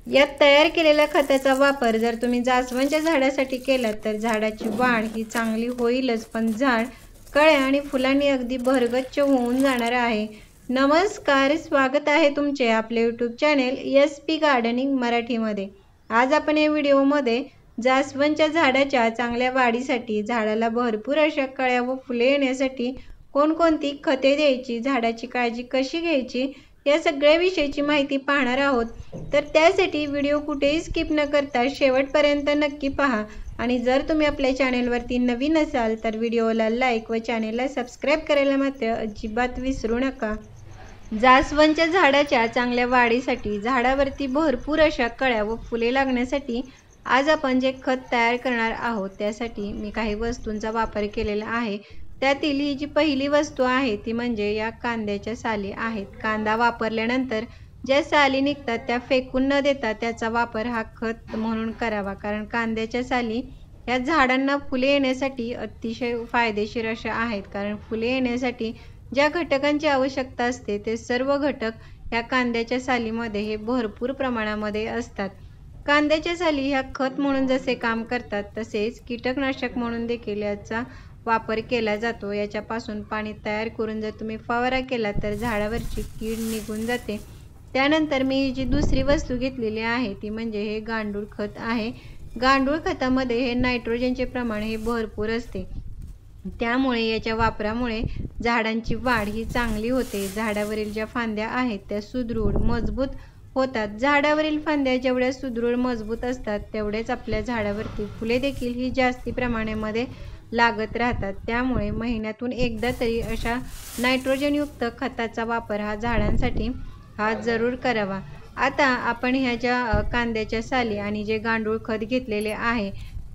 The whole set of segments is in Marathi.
यात तयार केलेल्या खताचा वापर जर तुम्ही जास्वंदच्या झाडासाठी केला तर झाडाची वाढ ही चांगली होईलच, पण झाड कळ्या आणि फुलांनी अगदी भरगच्च होऊन जाणार आहे। नमस्कार, स्वागत आहे तुमचे आपले यूट्यूब चॅनेल SP गार्डनिंग मराठीमध्ये। आज आपण या व्हिडिओमध्ये जास्वंदच्या झाडाच्या चांगल्या वाढीसाठी, झाडाला भरपूर अशा कळ्या व फुले येण्यासाठी कोणकोणती खते द्यायची, झाडाची काळजी कशी घ्यायची या सगळ्या विषयीची माहिती पाहणार आहोत। तर त्यासाठी व्हिडिओ कुठेही स्किप न करता शेवटपर्यंत नक्की पहा। आणि जर तुम्ही आपल्या चॅनेलवरती नवीन असाल तर व्हिडिओला लाईक व चॅनेलला सबस्क्राईब करायला मात्र अजिबात विसरू नका। जास्वंदच्या झाडाच्या चांगल्या वाढीसाठी, झाडावरती भरपूर अशा कळ्या व फुले लागण्यासाठी आज आपण जे खत तयार करणार आहोत त्यासाठी मी काही वस्तूंचा वापर केलेला आहे। त्यातील ही जी पहिली वस्तू आहे ती म्हणजे या कांद्याच्या साली आहेत। कांदा वापरल्यानंतर ज्या साली निघतात त्या फेकून न देता त्याचा वापर हा खत म्हणून करावा, कारण कांद्याच्या साली या झाडांना फुले येण्यासाठी अतिशय फायदेशीर अशा आहेत। कारण फुले येण्यासाठी ज्या घटकांची आवश्यकता असते ते सर्व घटक या कांद्याच्या सालीमध्ये हे भरपूर प्रमाणामध्ये असतात। कांद्याच्या साली ह्या खत म्हणून जसे काम करतात तसेच कीटकनाशक म्हणून देखील याचा वापर केला जातो। याच्यापासून पाणी तयार करून जर तुम्ही फवारा केला तर झाडावरची कीड निघून जाते। त्यानंतर मी जी दुसरी वस्तू घेतलेली आहे ती म्हणजे हे गांडूळ खत आहे। गांडूळ खतामध्ये हे नायट्रोजनचे प्रमाण हे भरपूर असते, त्यामुळे याच्या वापरामुळे झाडांची वाढ ही चांगली होते। झाडावरील ज्या फांद्या आहेत त्या सुदृढ मजबूत होतात। झाडावरील फांद्या जेवढ्या सुदृढ मजबूत असतात तेवढेच आपल्या झाडावरती फुले देखील ही जास्ती प्रमाणामध्ये लागत राहतात। त्यामुळे महिन्यातून एकदा तरी अशा नायट्रोजनयुक्त खताचा वापर हा झाडांसाठी जरूर करावा। आता आपण ह्या ज्या कांद्याच्या साली आणि जे गांडूळ खत घेतलेले आहे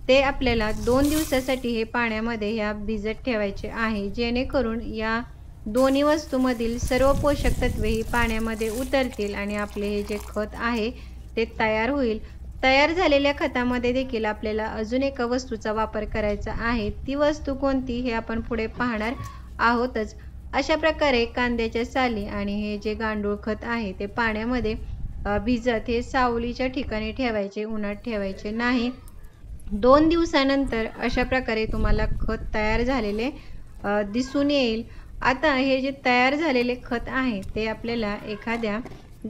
ते आपल्याला 2 दिवसासाठी हे पाण्यामध्ये ह्या भिजत ठेवायचे आहे, जेणेकरून या दोन्ही वस्तूमधील सर्व पोषक तत्वे ही पाण्यामध्ये उतरतील आणि आपले हे जे खत आहे ते तयार होईल। तयार झालेल्या खतामध्ये देखील आपल्याला अजून एका वस्तूचा वापर करायचा आहे। ती वस्तू कोणती हे आपण पुढे पाहणार आहोतच। अशा प्रकारे कांद्याच्या साली आणि हे जे गांडूळ खत आहे ते पाण्यामध्ये भिजत हे सावलीच्या ठिकाणी ठेवायचे, उन्हात ठेवायचे नाही। 2 दिवसानंतर अशा प्रकारे तुम्हाला खत तयार झालेले दिसून येईल। आता हे जे तयार झालेले खत आहे ते आपल्याला एखाद्या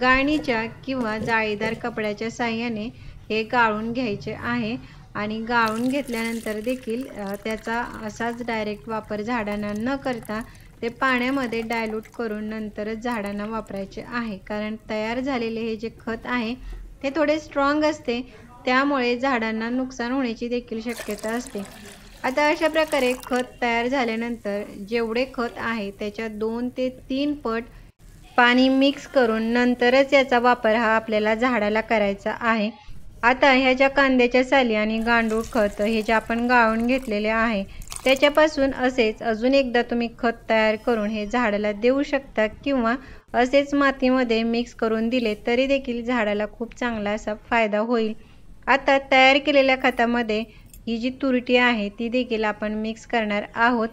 गाळणीच्या किंवा जाळीदार कपड्याच्या साहाय्याने हे गाळून घ्यायचे आहे। आणि गाळून घेतल्यानंतर देखील त्याचा असाच डायरेक्ट वापर झाडांना न करता ते पाण्यामध्ये डायल्यूट करून नंतरच झाडांना वापरायचे आहे। कारण तयार झालेले हे जे खत आहे ते थोडे स्ट्रॉंग असते, त्यामुळे झाडांना नुकसान होण्याची देखील शक्यता असते। आता अशा प्रकारे खत तयार झाल्यानंतर जेवढे खत आहे त्याच्या 2 ते 3 पट पाणी मिक्स करून नंतरच याचा वापर हा आपल्याला झाडाला करायचा आहे। आता ह्या ज्या कांद्याच्या साली आणि गांडूळ खत हे जे आपण गाळून घेतलेले आहे त्याच्यापासून असेच अजून एकदा तुम्ही खत तयार करून हे झाडाला देऊ शकता, किंवा असेच मातीमध्ये मिक्स करून दिले तरी देखील झाडाला खूप चांगला असा फायदा होईल। आता तयार केलेल्या खतामध्ये ही जी तुरटी आहे ती देखील आपण मिक्स करणार आहोत।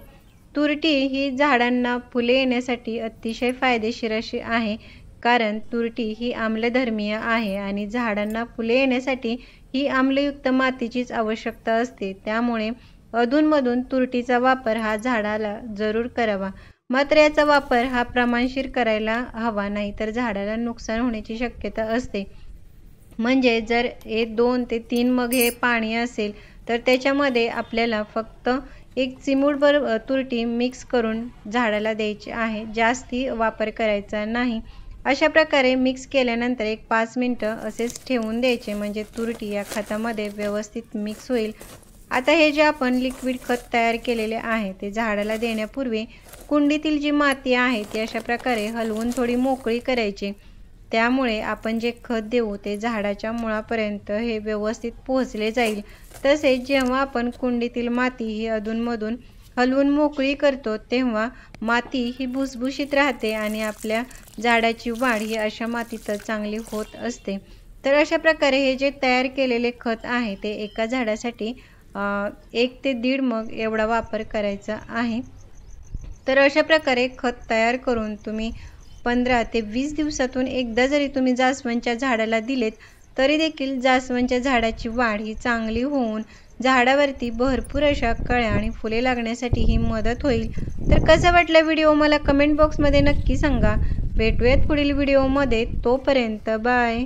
तुरटी ही झाडांना फुले येण्यासाठी अतिशय फायदेशीर अशी आहे, कारण तुरटी ही आम्लधर्मीय आहे आणि झाडांना फुले येण्यासाठी ही आम्लयुक्त मातीचीच आवश्यकता असते। त्यामुळे अधूनमधून तुरटीचा वापर हा झाडाला जरूर करावा, मात्र याचा वापर हा प्रमाणशीर करायला हवा, नाही तर झाडाला नुकसान होण्याची शक्यता असते। म्हणजे जर 2 ते 3 मग हे पाणी असेल तर त्याच्यामध्ये आपल्याला फक्त 1 चिमूटभर तुरटी मिक्स करून झाडाला द्यायची आहे, जास्ती वापर करायचा नाही। अशा प्रकारे मिक्स केल्यानंतर 5 मिनिटं असेच ठेवून द्यायचे, म्हणजे तुरटी या खतामध्ये व्यवस्थित मिक्स होईल। आता हे जे आपण लिक्विड खत तयार केलेले आहे ते झाडाला देण्यापूर्वी कुंडीतील जी माती आहे ती अशा प्रकारे हलवून थोडी मोकळी करायची, त्यामुळे आपण जे खत देऊ ते झाडाच्या मुळापर्यंत हे व्यवस्थित पोहोचले जाईल। तसेच जेव्हा आपण कुंडीतील माती ही अधूनमधून हलवून मोकळी करतो तेव्हा माती ही भुसभुशीत राहते आणि आपल्या झाडाची वाढ ही अशा मातीतच चांगली होत असते। तर अशा प्रकारे हे जे तयार केलेले खत आहे ते एका झाडासाठी 1 ते 1.5 मग एवढा वापर करायचा आहे। तर अशा प्रकारे खत तयार करून तुम्ही 15 ते 20 दिवसातून एकदा जरी तुम्ही जास्वंदच्या झाडाला दिलेत तरी देखील जास्वंदच्या झाडाची वाढ ही चांगली होऊन झाडावरती भरपूर अशा कळ्या आणि फुले लागण्यासाठी ही मदत होईल. तर कसा वाटला व्हिडिओ मला कमेंट बॉक्समध्ये नक्की सांगा. भेटूयात पुढील व्हिडिओमध्ये. तोपर्यंत बाय.